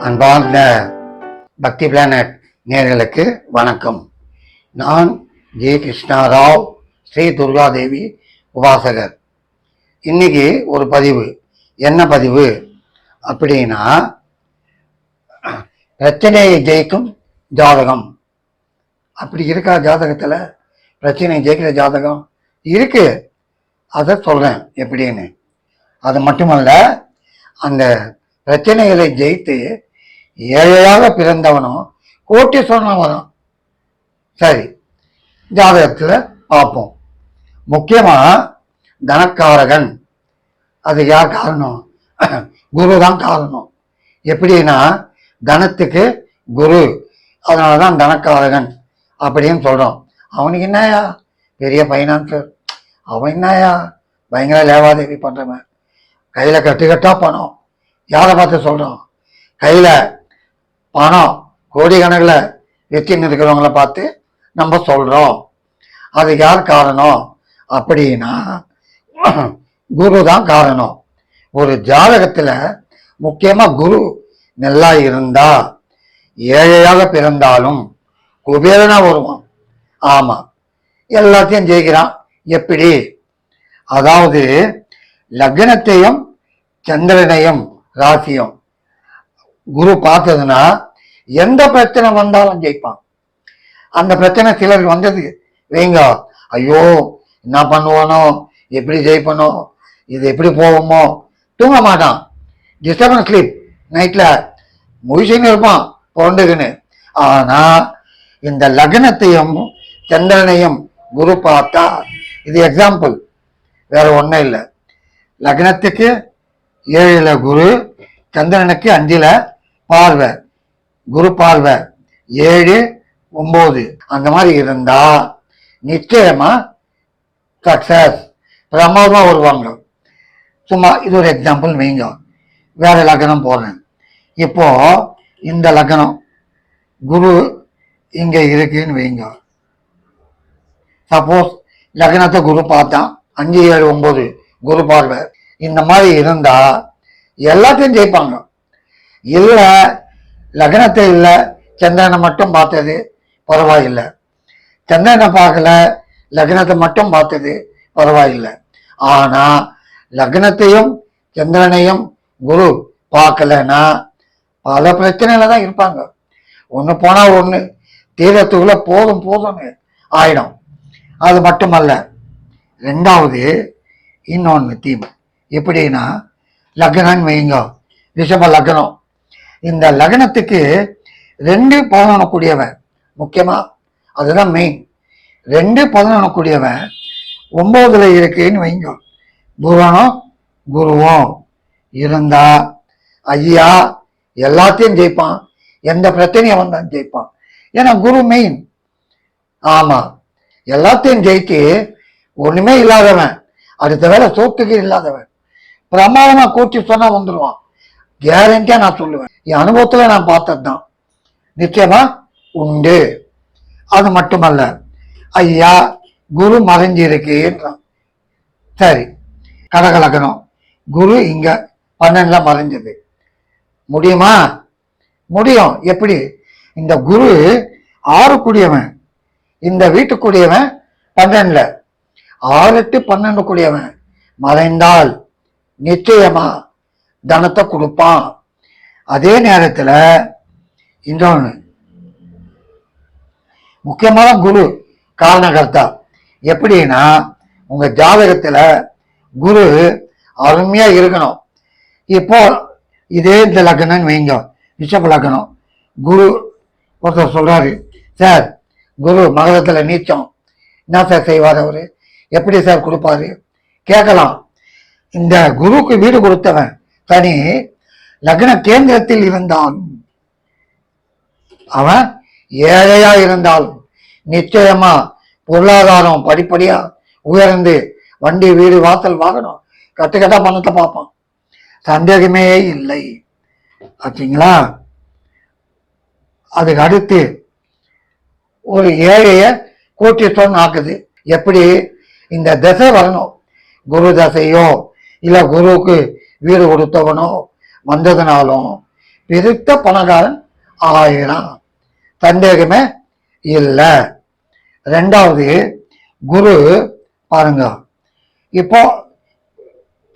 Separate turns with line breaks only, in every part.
அன்பார்ந்த பக்தி பிளானட் நேயர்களுக்கு வணக்கம். நான் ஜே கிருஷ்ணாராவ், ஸ்ரீ துர்காதேவி உபாசகர். இன்னைக்கு ஒரு பதிவு. என்ன பதிவு அப்படின்னா, பிரச்சனையை ஜெயிக்கும் ஜாதகம். அப்படி இருக்கா ஜாதகத்துல? பிரச்சனையை ஜெயிக்கிற ஜாதகம் இருக்கு. அதை சொல்றேன் எப்படின்னு. அது மட்டுமல்ல, அந்த பிரச்சனைகளை ஜெயித்து ஏழையாக பிறந்தவனும் கோட்டீஸ்வரனும். சரி, ஜாதகத்துல பார்ப்போம். முக்கியமா தனக்காரகன். அது யார் காரணம்? குரு தான் காரணம். எப்படின்னா, தனத்துக்கு குரு, அதனாலதான் தனக்காரகன் அப்படின்னு சொல்றோம். அவனுக்கு என்னயா பெரிய பைனான்சர், அவன் என்னயா பயங்கர லேவாதேவி பண்றவன், கையில கட்டுக்கட்டா பணம். யாரை பார்த்து சொல்றோம்? கையில பணம் கோடிக்கணக்கில் வச்சுன்னு இருக்கிறவங்கள பார்த்து நம்ம சொல்றோம். அது யார் காரணம் அப்படின்னா, குரு தான் காரணம். ஒரு ஜாதகத்துல முக்கியமா குரு நல்லா இருந்தா ஏழையாக பிறந்தாலும் குபேரனா வருவான். ஆமா, எல்லாத்தையும் ஜெயிக்கிறான். எப்படி? அதாவது லக்னத்தையும் சந்திரனையும் ராசியும் குரு பார்த்ததுன்னா எந்த பிரச்சனை வந்தாலும் ஜெயிப்பான். அந்த பிரச்சனை சிலருக்கு வந்தது வைங்க, ஐயோ என்ன பண்ணுவானோ, எப்படி ஜெயிப்பனோ, இது எப்படி போவோமோ, தூங்க மாட்டான். டிஸ்டர்பன்ஸ் ஸ்லீப், நைட்ல முழிச்சுன்னு இருப்பான் பொருண்டுக்குன்னு. ஆனா இந்த லக்னத்தையும் சந்திரனையும் குரு பார்த்தா, இது எக்ஸாம்பிள், வேற ஒன்றும் இல்லை. லக்னத்துக்கு 7ல் குரு, சந்திரனுக்கு 5ல் பார்வை, குரு பார்வை 7, 9 அந்த மாதிரி இருந்தா நிச்சயமா சக்சஸ், பிரமாதமா வருவாங்க. சும்மா இது ஒரு எக்ஸாம்பிள் வைங்க. வேற லக்னம் போறேன். இப்போ இந்த லக்னம் குரு இங்க இருக்குன்னு வைங்க. சப்போஸ் லக்னத்தை குரு பார்த்தா 5, 7, 9 குரு பார்வை இந்த மாதிரி இருந்தா எல்லாத்தையும் ஜெயிப்பாங்க. இல்ல லக்னத்தை இல்லை சந்திரனை மட்டும் பார்த்தது பரவாயில்லை, சந்திரனை பார்க்கல லக்னத்தை மட்டும் பார்த்தது பரவாயில்லை. ஆனா லக்னத்தையும் சந்திரனையும் குரு பார்க்கலன்னா பல பிரச்சனையில தான் இருப்பாங்க. ஒண்ணு போனா ஒண்ணு, தீரத்துக்குள்ள போதும் போதும்னு ஆயிடும். அது மட்டுமல்ல, ரெண்டாவது இன்னொன்னு தீம். எப்படின்னா, லக்னம் வைங்க, ரிஷப லக்னம். இந்த லக்னத்துக்கு 2 11 கூடியவன் முக்கியமா, அதுதான் மெயின். 2 11 கூடியவன் 9ல் இருக்குன்னு வைங்க. புவனும் குருவும் இருந்தா ஐயா எல்லாத்தையும் ஜெயிப்பான். எந்த பிரச்சனையை வந்தாலும் ஜெயிப்பான். ஏன்னா குரு மெயின். ஆமா, எல்லாத்தையும் ஜெயித்து ஒண்ணுமே இல்லாதவன், அடுத்த வேலை சோத்துக்கு இல்லாதவன், பிரமாதமா கூட்டி சொன்னா வந்துடுவான். கேரண்டியா நான் சொல்லுவேன், என் அனுபவத்துல நான் பார்த்ததுதான், நிச்சயமா உண்டு. அது மட்டுமல்ல, ஐயா குரு மறைஞ்சி இருக்குன்றான். சரி, கடகலக்கணும், குரு இங்க 12ல் மறைஞ்சது. முடியுமா? முடியும். எப்படி? இந்த குரு 6 கூடியவன், இந்த வீட்டுக்குரியவன் 12ல், 6, 8, 12 கூடியவன் மறைந்தால் நிச்சயமா தனத்தை கொடுப்பான். அதே நேரத்துல இன்னொன்னு முக்கியமான குரு காரணகர்த்தா. எப்படின்னா, உங்க ஜாதகத்துல குரு அருமையா இருக்கணும். இப்போ இதே இந்த லக்னம் வைங்க, ரிஷப லக்னம். குரு ஒருத்தர் சொல்றாரு, சார் குரு மகரத்துல நீச்சம், என்ன சார் செய்வார் அவரு, எப்படி சார் கொடுப்பாரு கேட்கலாம். இந்த குருக்கு வீடு கொடுத்தவன் தனி, லக்ன கேந்திரத்தில் இருந்தாலும் அவன் ஏழையா இருந்தாலும் நிச்சயமா பொருளாதாரம் படிப்படியா உயர்ந்து வண்டி வீடு வாசல் வாங்கணும், கட்டுக்கட்டா பணத்தை பார்ப்பான். சந்தேகமே இல்லை. ஆச்சுங்களா? அதுக்கு அடுத்து ஒரு ஏழைய கோட்டீஸ்வரன் ஆக்குது. எப்படி? இந்த தசை வரணும். குரு தசையோ இல்ல குருவுக்கு வீடு கொடுத்தவனோ வந்ததுனாலும் பெருத்த பணக்காரன் ஆயிரம், சந்தேகமே இல்லை. ரெண்டாவது, குரு பாருங்க, இப்போ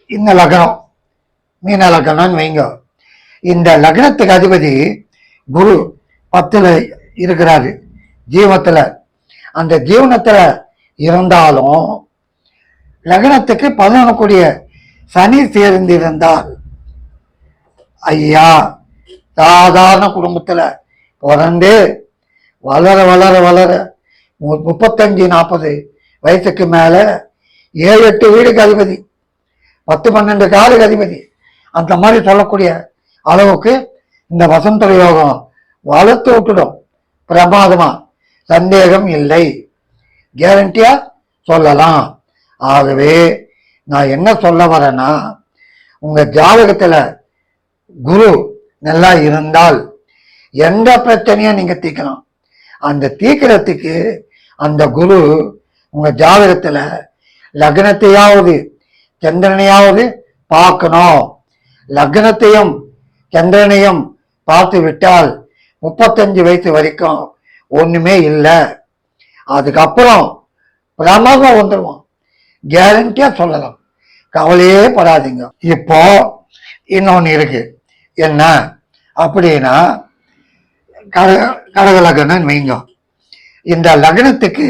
இந்த லக்னம் மீன லக்னம்னு வைங்க. இந்த லக்னத்துக்கு அதிபதி குரு 10ல் இருக்கிறாரு ஜீவத்துல. அந்த ஜீவனத்துல இருந்தாலும் லக்னத்துக்கு 11 கூடிய சனி சேர்ந்திருந்தால், ஐயா சாதாரண குடும்பத்துல பிறந்து வளர வளர வளர 35-40 வயசுக்கு மேல 7-8 வீடுக்கு அதிபதி, 10-12 காலுக்கு அதிபதி, அந்த மாதிரி சொல்லக்கூடிய அளவுக்கு இந்த வசந்த யோகம் வளர்த்து விட்டுடும் பிரமாதமா, சந்தேகம் இல்லை, கேரண்டியா சொல்லலாம். ஆகவே நான் என்ன சொல்ல வரேன்னா, உங்க ஜாதகத்துல குரு நல்லா இருந்தால் எந்த பிரச்சனையும் நீங்க தீர்க்கலாம். அந்த தீர்க்கிறதுக்கு அந்த குரு உங்க ஜாதகத்துல லக்னத்தையாவது சந்திரனையாவது பார்க்கணும். லக்னத்தையும் சந்திரனையும் பார்த்து விட்டால் 35 வயசு வரைக்கும் ஒண்ணுமே இல்லை. அதுக்கப்புறம் பிரமாதம் வந்துடுவோம், கேரண்டியா சொல்லலாம், கவலையே படாதீங்க. இப்போ இன்னொன்னு இருக்கு, என்ன அப்படின்னா, கடக லக்னம் வைங்க. இந்த லக்னத்துக்கு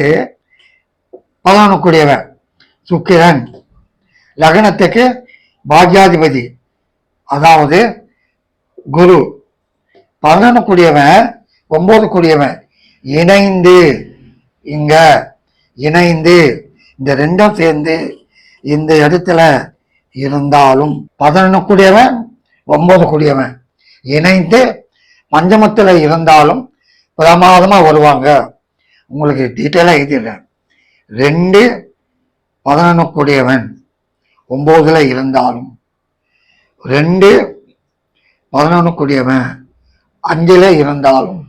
11 கூடியவன் சுக்கிரன், லக்னத்துக்கு பாக்யாதிபதி அதாவது குரு, 11 கூடியவன் 9 கூடியவன் இணைந்து இங்க இணைந்து இந்த ரெண்டும் சேர்ந்து இந்த இடத்துல இருந்தாலும் 11 கூடியவன் 9 கூடியவன் இணைந்து பஞ்சமத்துல இருந்தாலும் பிரமாதமா வருவாங்க. உங்களுக்கு டீட்டெயிலா எழுதிடுறேன். 2-11 கூடியவன் 9ல் இருந்தாலும், 2-11 கூடியவன் 5ல் இருந்தாலும்,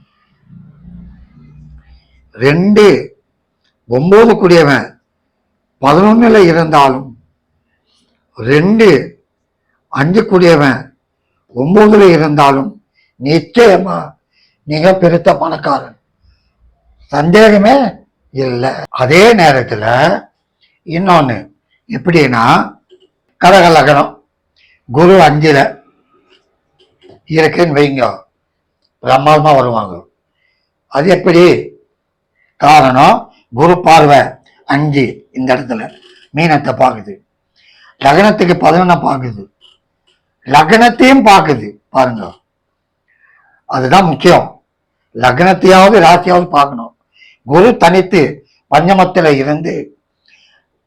2-9 கூடியவன் 11ல் இருந்தாலும், 2-5 கூடியவன் 9ல் இருந்தாலும் நிச்சயமா நீங்க பெருத்த பணக்காரன், சந்தேகமே இல்லை. அதே நேரத்துல இன்னொன்னு எப்படின்னா, கடக லக்னம் குரு 5ல் இருக்குன்னு வைங்க, பிரமாதமா வருவாங்க. அது எப்படி? காரணம், குரு பார்வை 5 இந்த இடத்துல மீனத்தை பார்க்குது, லக்னத்துக்கு 11 பார்க்குது, லக்னத்தையும் பார்க்குது. பாருங்க, அதுதான் முக்கியம். லக்னத்தையாவது ராசியாவது பார்க்கணும். குரு தனித்து பஞ்சமத்துல இருந்து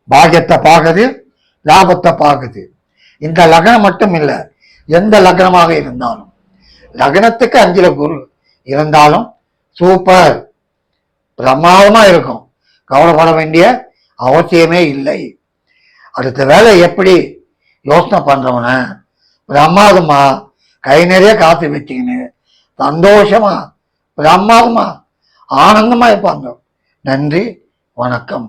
பாகியத்தை பார்க்குது, லாபத்தை பார்க்குது. இந்த லக்னம் மட்டும் இல்லை, எந்த லக்னமாக இருந்தாலும், லக்னத்துக்கு 5ல் குரு இருந்தாலும் சூப்பர் பிரமாதமா இருக்கும், கவலைப்பட வேண்டிய அவசியமே இல்லை. அடுத்த வேலை எப்படி யோசனை பண்றவன பிரமாதமா கை நிறைய காசு வச்சுக்கின்னு சந்தோஷமா பிரமாதமா ஆனந்தமா இருப்பாங்க. நன்றி, வணக்கம்.